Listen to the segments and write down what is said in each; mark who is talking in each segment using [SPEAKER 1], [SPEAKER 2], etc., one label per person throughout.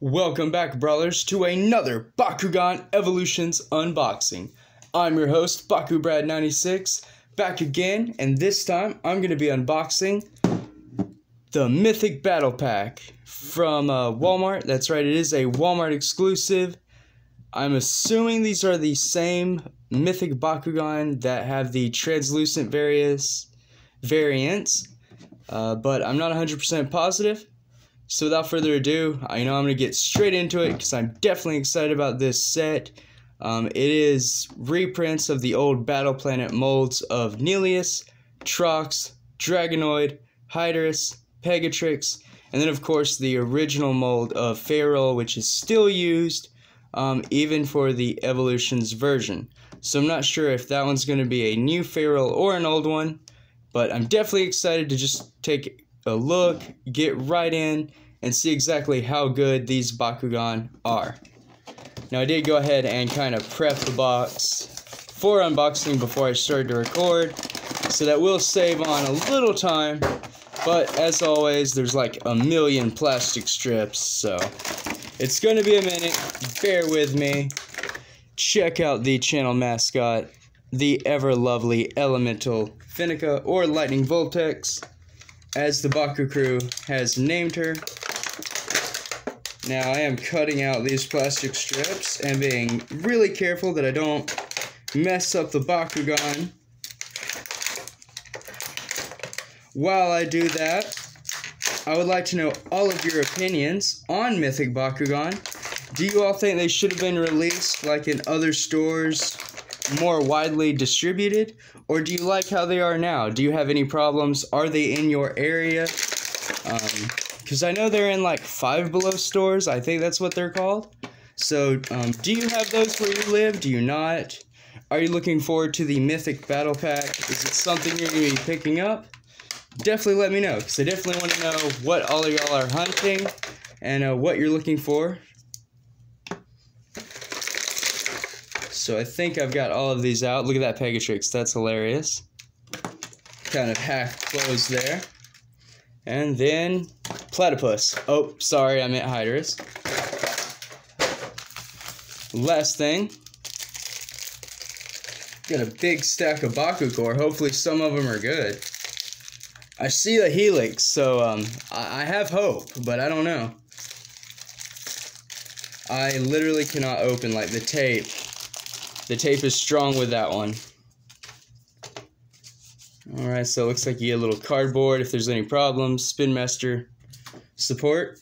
[SPEAKER 1] Welcome back, brawlers, to another Bakugan Evolutions unboxing. I'm your host, BakuBrad96, back again, and this time I'm going to be unboxing the Mythic Battle Pack from Walmart. That's right, it is a Walmart exclusive. I'm assuming these are the same Mythic Bakugan that have the translucent variants, but I'm not 100% positive. So without further ado, I'm going to get straight into it because I'm definitely excited about this set. It is reprints of the old Battleplanet molds of Nelius, Trucks, Dragonoid, Hydrus, Pegatrix, and then of course the original mold of Pharaoh, which is still used even for the Evolutions version. So I'm not sure if that one's going to be a new Pharaoh or an old one, but I'm definitely excited to just take a look, get right in, and see exactly how good these Bakugan are. Now I did go ahead and kind of prep the box for unboxing before I started to record, so that will save on a little time, but as always there's like a million plastic strips, so it's going to be a minute, bear with me. Check out the channel mascot, the ever lovely Elemental Finica, or Lightning Voltex, as the Bakucrew has named her. Now I am cutting out these plastic strips and being really careful that I don't mess up the Bakugan. While I do that, I would like to know all of your opinions on Mythic Bakugan. Do you all think they should have been released like in other stores, more widely distributed? Or do you like how they are now? Do you have any problems? Are they in your area? Because I know they're in like Five Below stores. I think that's what they're called. So, do you have those where you live? Do you not? Are you looking forward to the Mythic Battle Pack? Is it something you're going to be picking up? Definitely let me know, because I definitely want to know what all of y'all are hunting and what you're looking for. So I think I've got all of these out. Look at that Pegatrix, that's hilarious. Kind of half closed there. And then Platypus. Oh, sorry, I meant Hydrus. Last thing. Got a big stack of Bakucrew. Hopefully some of them are good. I see the Helix, so I have hope, but I don't know. I literally cannot open like the tape. The tape is strong with that one. Alright, so it looks like you get a little cardboard if there's any problems. Spin Master support.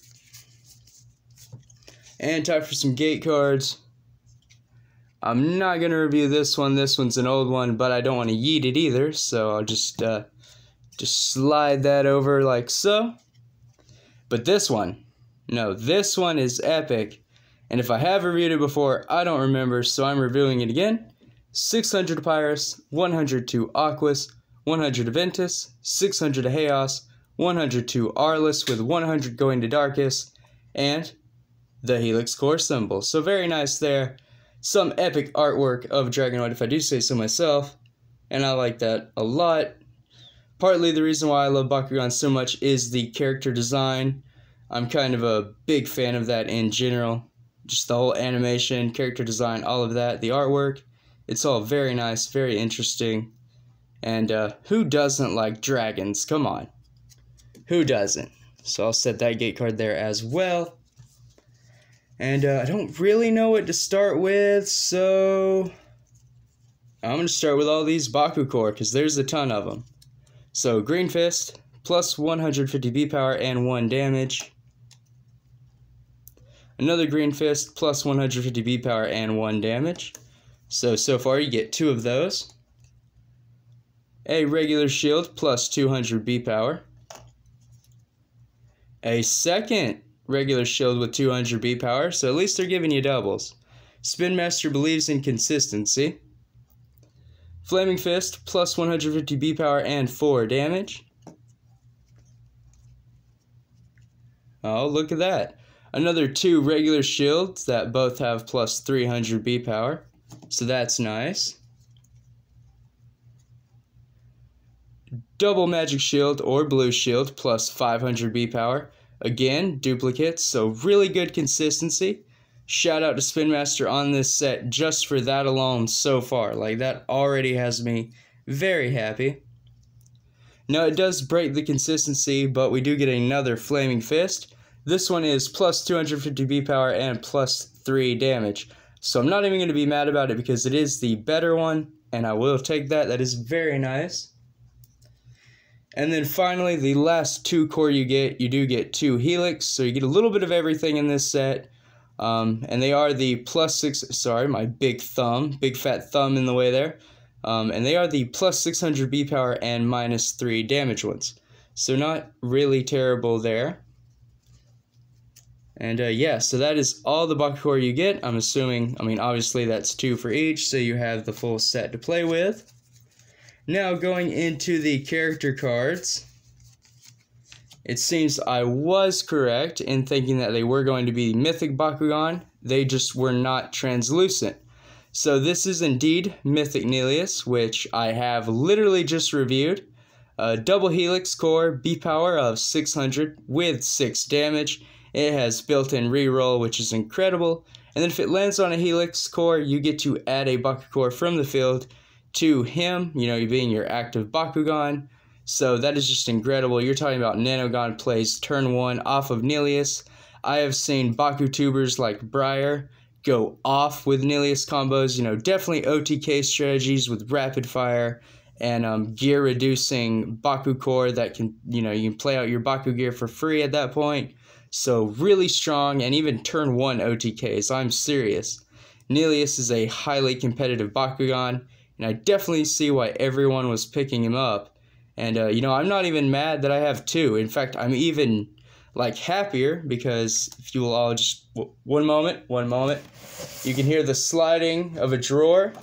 [SPEAKER 1] And time for some gate cards. I'm not going to review this one. This one's an old one, but I don't want to yeet it either. So I'll just slide that over like so. But this one, no, this one is epic. And if I have reviewed it before, I don't remember, so I'm reviewing it again. 600 to Pyrus, 100 to Aquas, 100 to Ventus, 600 to Chaos, 100 to Arliss with 100 going to Darkus, and the Helix core symbol. So very nice there. Some epic artwork of Dragonoid, if I do say so myself, and I like that a lot. Partly the reason why I love Bakugan so much is the character design. I'm kind of a big fan of that in general. Just the whole animation, character design, all of that. The artwork, it's all very nice, very interesting. And who doesn't like dragons? Come on. Who doesn't? So I'll set that gate card there as well. And I don't really know what to start with, so I'm going to start with all these Bakucrew, because there's a ton of them. So Green Fist, plus 150 B power and 1 damage. Another Green Fist, plus 150 B power and 1 damage. So far you get 2 of those. A regular shield, plus 200 B power. A second regular shield with 200 B power, so at least they're giving you doubles. Spin Master believes in consistency. Flaming Fist, plus 150 B power and 4 damage. Oh, look at that. Another 2 regular shields that both have plus 300 B power, so that's nice. Double Magic Shield or Blue Shield plus 500 B power. Again, duplicates, so really good consistency. Shout out to Spin Master on this set just for that alone so far. Like, that already has me very happy. Now, it does break the consistency, but we do get another Flaming Fist. This one is plus 250 B power and plus 3 damage. So I'm not even going to be mad about it because it is the better one, and I will take that. That is very nice. And then finally, the last 2 core you do get 2 Helix, so you get a little bit of everything in this set. And they are the plus 6, sorry, my big fat thumb in the way there. And they are the plus 600 B power and minus 3 damage ones. So not really terrible there. And yeah, so that is all the Bakucrew you get. I'm assuming, I mean, obviously that's 2 for each, so you have the full set to play with. Now, going into the character cards, it seems I was correct in thinking that they were going to be Mythic Bakugan. They just were not translucent. So this is indeed Mythic Neleus, which I have literally just reviewed. Double Helix core, B power of 600 with 6 damage. It has built-in reroll, which is incredible. And then if it lands on a Helix core, you get to add a Bakucrew from the field to him, you know, being your active Bakugan. So that is just incredible. You're talking about Nanogon plays turn 1 off of Neleus. I have seen Bakutubers like Briar go off with Neleus combos, you know, definitely OTK strategies with rapid fire and gear reducing Baku core that can, you know, you can play out your Baku gear for free at that point. So really strong, and even turn 1 OTKs, I'm serious. Neleus is a highly competitive Bakugan, and I definitely see why everyone was picking him up. And, you know, I'm not even mad that I have 2. In fact, I'm even, like, happier because if you will all just... One moment. You can hear the sliding of a drawer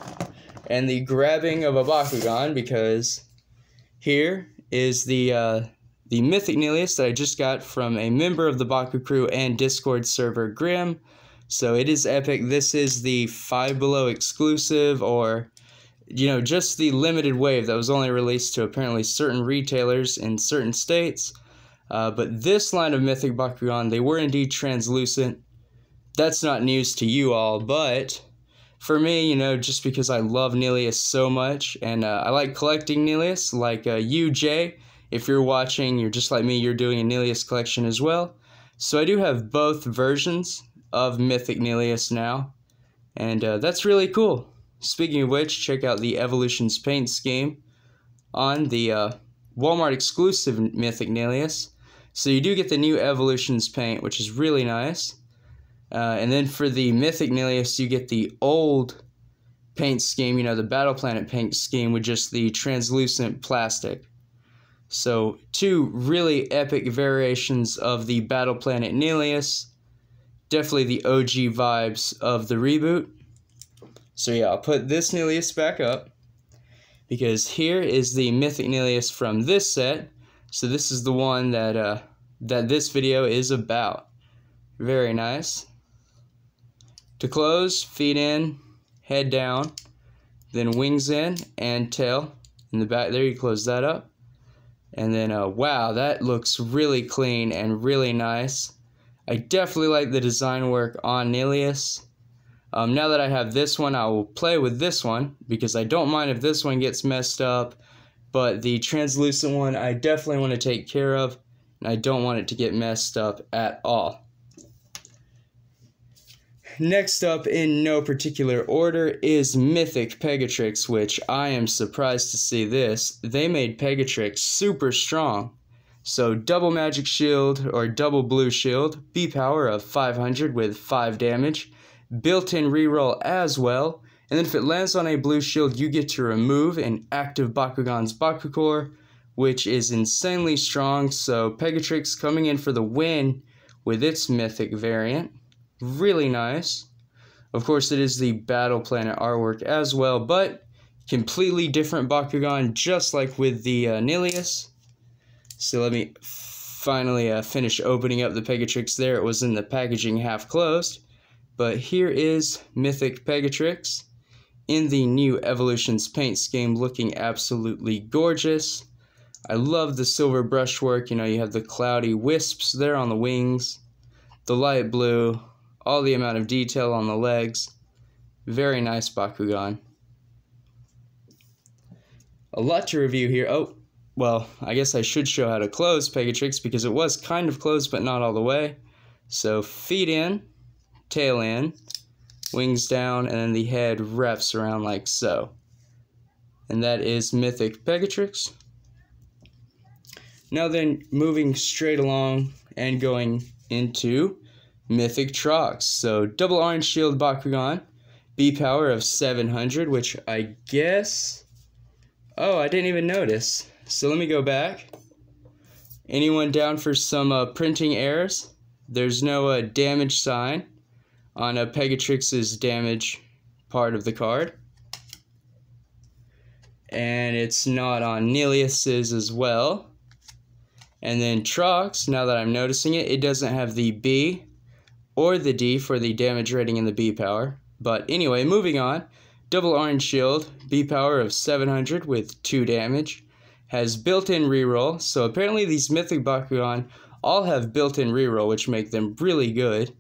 [SPEAKER 1] and the grabbing of a Bakugan because here is the Mythic Neleus that I just got from a member of the Bakucrew and Discord server, Grim. So it is epic. This is the 5 Below exclusive, or... you know, just the limited wave that was only released to apparently certain retailers in certain states. But this line of Mythic Bakugan, they were indeed translucent. That's not news to you all, but for me, you know, just because I love Neleus so much, and I like collecting Neleus, like you, Jay, if you're watching, you're just like me, you're doing a Neleus collection as well. So I do have both versions of Mythic Neleus now, and that's really cool. Speaking of which, check out the Evolutions paint scheme on the Walmart exclusive Mythic Neleus. So you do get the new Evolutions paint, which is really nice. And then for the Mythic Neleus, you get the old paint scheme, you know, the Battleplanet paint scheme with just the translucent plastic. So 2 really epic variations of the Battleplanet Neleus. Definitely the OG vibes of the reboot. So yeah, I'll put this Neleus back up, because here is the Mythic Neleus from this set. So this is the one that this video is about. Very nice. To close, feet in, head down, then wings in, and tail. In the back there, you close that up. And then, wow, that looks really clean and really nice. I definitely like the design work on Neleus. Now that I have this one, I will play with this one, because I don't mind if this one gets messed up, but the translucent one I definitely want to take care of, and I don't want it to get messed up at all. Next up, in no particular order, is Mythic Pegatrix, which I am surprised to see this. They made Pegatrix super strong. So double magic shield, or double blue shield, B power of 500 with 5 damage. Built-in reroll as well, and then if it lands on a blue shield, you get to remove an active Bakugan's Bakucrew, which is insanely strong. So Pegatrix coming in for the win with its Mythic variant. Really nice. Of course, it is the Battleplanet artwork as well, but completely different Bakugan, just like with the Neleus. So let me finally finish opening up the Pegatrix there. It was in the packaging half closed. But here is Mythic Pegatrix in the new Evolutions paint scheme, looking absolutely gorgeous. I love the silver brushwork. You know, you have the cloudy wisps there on the wings, the light blue, all the amount of detail on the legs. Very nice Bakugan. A lot to review here. Oh, well, I guess I should show how to close Pegatrix because it was kind of closed but not all the way. So feet in, tail in, wings down, and then the head wraps around like so. And that is Mythic Pegatrix. Now then, moving straight along and going into Mythic Trucks. So double orange shield Bakugan, B power of 700, which I guess... Oh, I didn't even notice. So let me go back. Anyone down for some printing errors? There's no damage sign on Pegatrix's damage part of the card. And it's not on Nelius's as well. And then Trucks, now that I'm noticing it, it doesn't have the B or the D for the damage rating in the B power. But anyway, moving on. Double orange shield, B power of 700 with 2 damage. Has built-in reroll, so apparently these Mythic Bakugan all have built-in reroll, which make them really good.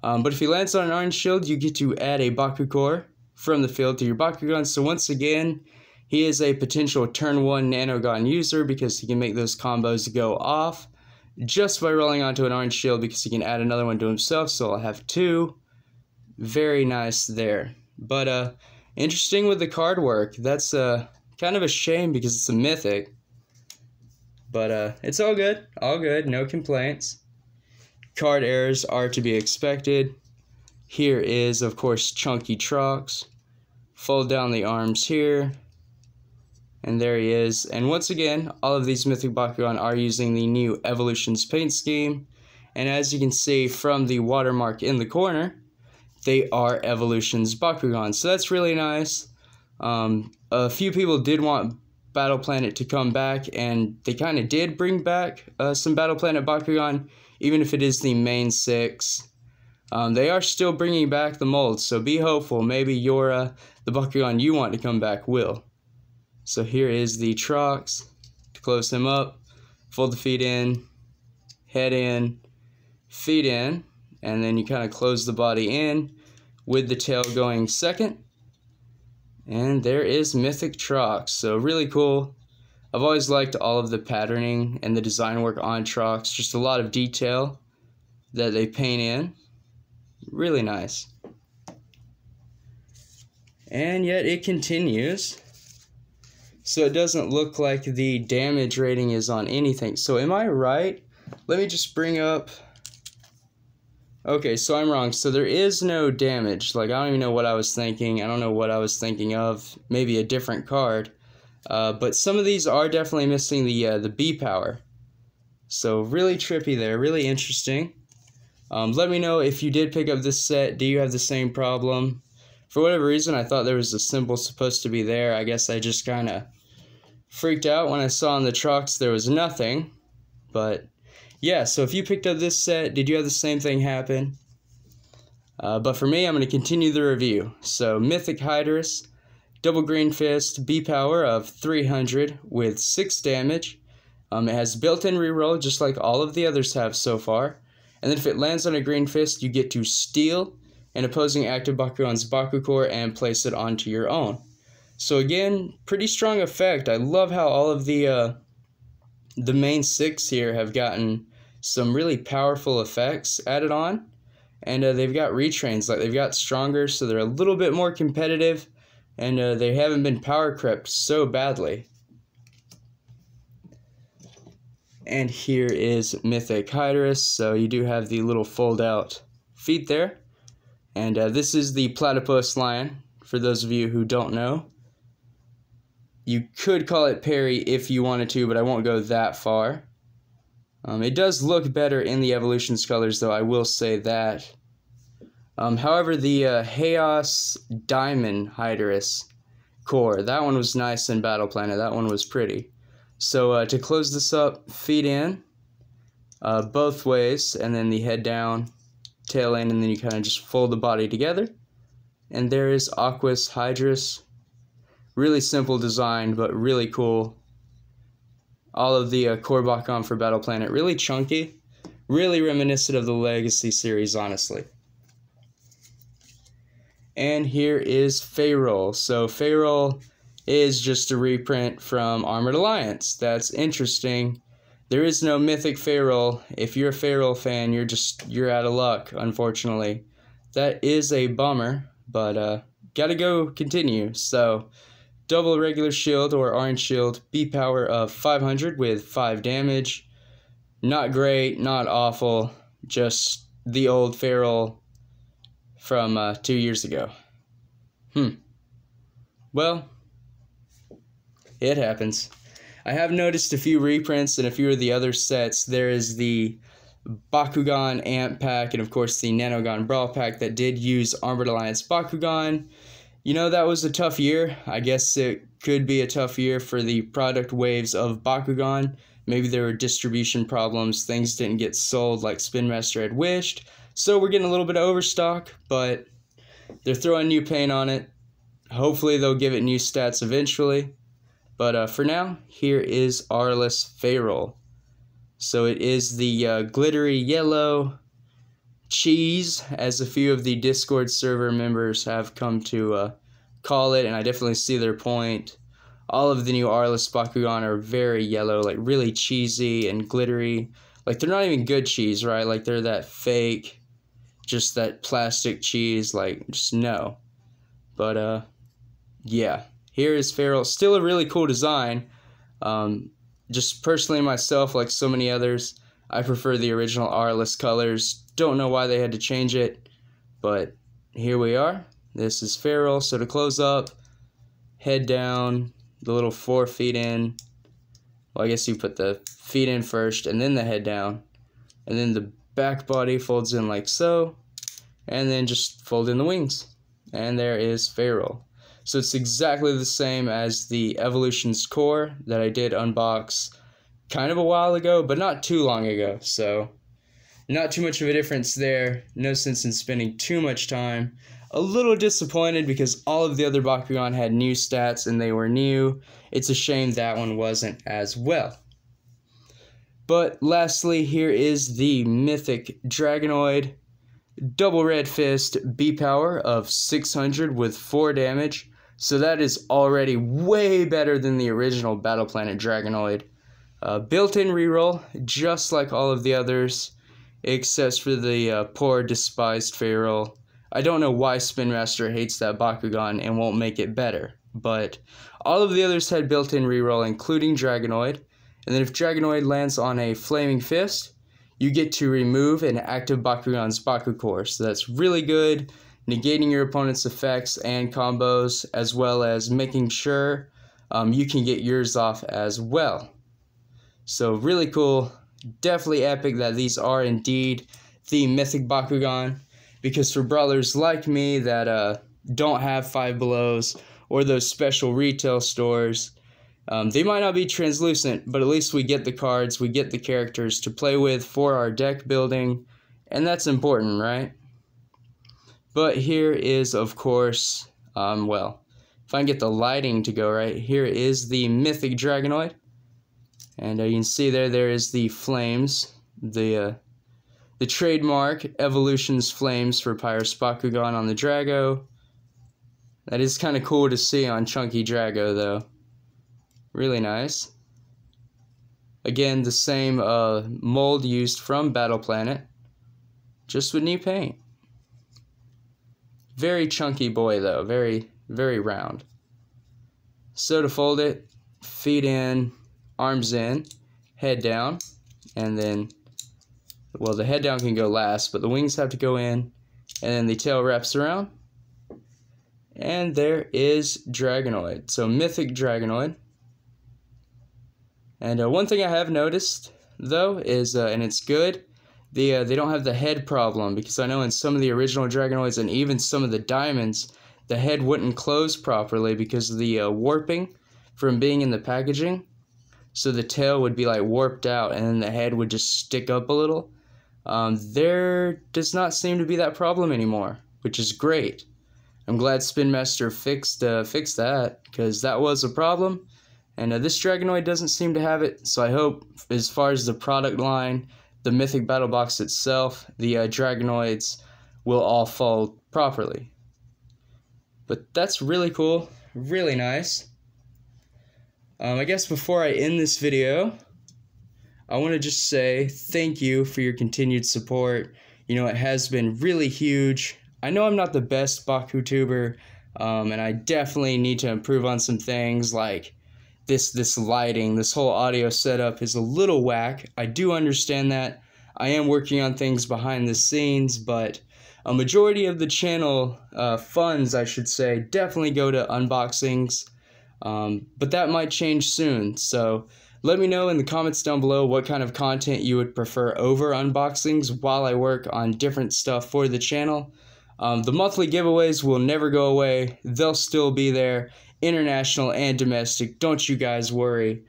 [SPEAKER 1] But if he lands on an orange shield, you get to add a Bakucrew from the field to your Bakugan. So once again, he is a potential turn 1 Nanogon user because he can make those combos go off just by rolling onto an orange shield because he can add another one to himself. So I'll have 2. Very nice there. But interesting with the card work. That's kind of a shame because it's a Mythic. But it's all good. All good. No complaints. Card errors are to be expected. Here is, of course, chunky Trucks. Fold down the arms here. And there he is. And once again, all of these Mythic Bakugan are using the new Evolutions paint scheme. And as you can see from the watermark in the corner, they are Evolutions Bakugan. So that's really nice. A few people did want Battleplanet to come back, and they kind of did bring back some Battleplanet Bakugan, even if it is the main 6. They are still bringing back the molds, so be hopeful. Maybe the Bakugan you want to come back will. So here is the Trucks. To close him up, fold the feet in, head in, feet in, and then you kind of close the body in with the tail going second. And there is Mythic Trucks. So really cool. I've always liked all of the patterning and the design work on Trucks. Just a lot of detail that they paint in. Really nice. And yet it continues. So it doesn't look like the damage rating is on anything. So am I right? Let me just bring up... Okay, so I'm wrong. So there is no damage. Like, I don't even know what I was thinking. I don't know what I was thinking of. Maybe a different card. But some of these are definitely missing the B power. So really trippy there. Really interesting. Let me know if you did pick up this set. Do you have the same problem? For whatever reason, I thought there was a symbol supposed to be there. I guess I just kind of freaked out when I saw on the Trucks there was nothing. But yeah, so if you picked up this set, did you have the same thing happen? But for me, I'm going to continue the review. So Mythic Hydrus, double green fist, B power of 300 with 6 damage. It has built-in reroll just like all of the others have so far. And then if it lands on a green fist, you get to steal an opposing active Bakugan's Bakucrew and place it onto your own. So again, pretty strong effect. I love how all of the main 6 here have gotten some really powerful effects added on. And they've got retrains, like they've got stronger, so they're a little bit more competitive. And they haven't been power crept so badly. And here is Mythic Hydrus. So you do have the little fold out feet there. And this is the platypus lion, for those of you who don't know. You could call it Perry if you wanted to, but I won't go that far. It does look better in the Evolutions colors, though, I will say that. However, the Chaos Diamond Hydrus core, that one was nice in Battleplanet. That one was pretty. So to close this up, feet in, both ways, and then the head down, tail in, and then you kind of just fold the body together. And there is Aquas Hydrus. Really simple design, but really cool. all of the core Bakugan for Battleplanet. Really chunky, really reminiscent of the Legacy series, honestly. And here is Pharaoh. So Pharaoh is just a reprint from Armored Alliance. That's interesting. There is no Mythic Pharaoh. If you're a Pharaoh fan, you're out of luck, unfortunately. That is a bummer, but gotta go continue. So double regular shield or orange shield, B power of 500 with 5 damage. Not great, not awful, just the old Pharaoh from 2 years ago. Well, it happens. I have noticed a few reprints in a few of the other sets. There is the Bakugan Amp Pack and of course the Nanogon Brawl Pack that did use Armored Alliance Bakugan. You know, that was a tough year. I guess it could be a tough year for the product waves of Bakugan. Maybe there were distribution problems, things didn't get sold like Spin Master had wished. So we're getting a little bit of overstock, but they're throwing new paint on it. Hopefully they'll give it new stats eventually. But for now, here is Arliss Pharaoh. So it is the glittery yellow cheese, as a few of the Discord server members have come to call it, and I definitely see their point. All of the new Arliss Bakugan are very yellow, like really cheesy and glittery. Like they're not even good cheese, right? Like they're that fake, just that plastic cheese, like just no. But yeah, here is Feral. Still a really cool design. Just personally myself, like so many others, I prefer the original Arliss colors. Don't know why they had to change it, but here we are. This is Feral. So to close up, head down, the little 4 feet in. Well, I guess you put the feet in first and then the head down. And then the back body folds in like so. And then just fold in the wings. And there is Feral. So it's exactly the same as the Evolutions core that I did unbox kind of a while ago, but not too long ago. So not too much of a difference there. No sense in spending too much time. A little disappointed because all of the other Bakugan had new stats and they were new. It's a shame that one wasn't as well. But lastly, here is the Mythic Dragonoid. Double red fist, B power of 600 with 4 damage. So that is already way better than the original Battleplanet Dragonoid. Built-in reroll, just like all of the others, except for the poor despised Feral. I don't know why Spin Master hates that Bakugan and won't make it better, but all of the others had built-in reroll, including Dragonoid. And then if Dragonoid lands on a Flaming Fist, you get to remove an active Bakugan's Bakucrew. So that's really good, negating your opponent's effects and combos, as well as making sure you can get yours off as well. So really cool, definitely epic that these are indeed the Mythic Bakugan, because for brawlers like me that don't have 5 Belows or those special retail stores, they might not be translucent, but at least we get the cards, we get the characters to play with for our deck building, and that's important, right? But here is, of course, well, if I can get the lighting to go right, here is the Mythic Dragonoid. And you can see there is the flames, the trademark Evolutions flames for Pyrus Bakugan on the Drago. That is kind of cool to see on Chunky Drago, though. Really nice. Again, the same mold used from Battleplanet, just with new paint. Very chunky boy, though. Very, very round. So to fold it, feet in, arms in, head down, and then, well, the head down can go last, but the wings have to go in, and then the tail wraps around. And there is Dragonoid. So Mythic Dragonoid. And one thing I have noticed, though, is, and it's good, they don't have the head problem, because I know in some of the original Dragonoids and even some of the diamonds, the head wouldn't close properly because of the warping from being in the packaging. So the tail would be like warped out and then the head would just stick up a little. There does not seem to be that problem anymore, which is great. I'm glad Spin Master fixed that, because that was a problem. And this Dragonoid doesn't seem to have it, so I hope, as far as the product line, the Mythic Battle Box itself, the Dragonoids will all fall properly. But that's really cool, really nice. I guess before I end this video, I want to just say thank you for your continued support. You know, it has been really huge. I know I'm not the best Bakutuber, and I definitely need to improve on some things like this lighting. This whole audio setup is a little whack. I do understand that. I am working on things behind the scenes, but a majority of the channel funds, I should say, definitely go to unboxings, but that might change soon. So let me know in the comments down below what kind of content you would prefer over unboxings while I work on different stuff for the channel. The monthly giveaways will never go away. They'll still be there, international and domestic. Don't you guys worry.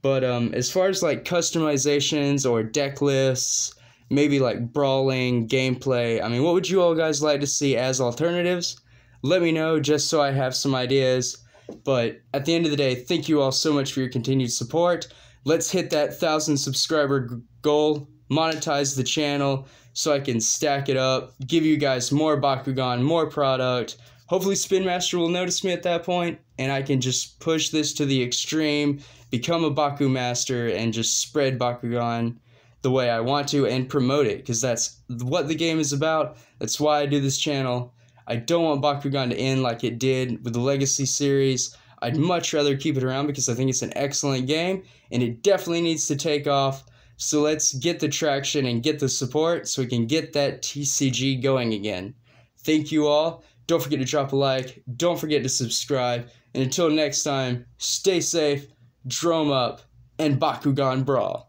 [SPEAKER 1] But as far as like customizations or deck lists, maybe like brawling, gameplay, I mean, what would you all guys like to see as alternatives? Let me know just so I have some ideas. But at the end of the day, thank you all so much for your continued support. Let's hit that 1,000 subscriber goal, monetize the channel so I can stack it up, give you guys more Bakugan, more product. Hopefully Spin Master will notice me at that point, and I can just push this to the extreme, become a Baku Master, and just spread Bakugan the way I want to and promote it, because that's what the game is about. That's why I do this channel. I don't want Bakugan to end like it did with the Legacy series. I'd much rather keep it around because I think it's an excellent game, and it definitely needs to take off. So let's get the traction and get the support so we can get that TCG going again. Thank you all. Don't forget to drop a like. Don't forget to subscribe. And until next time, stay safe, drum up, and Bakugan Brawl.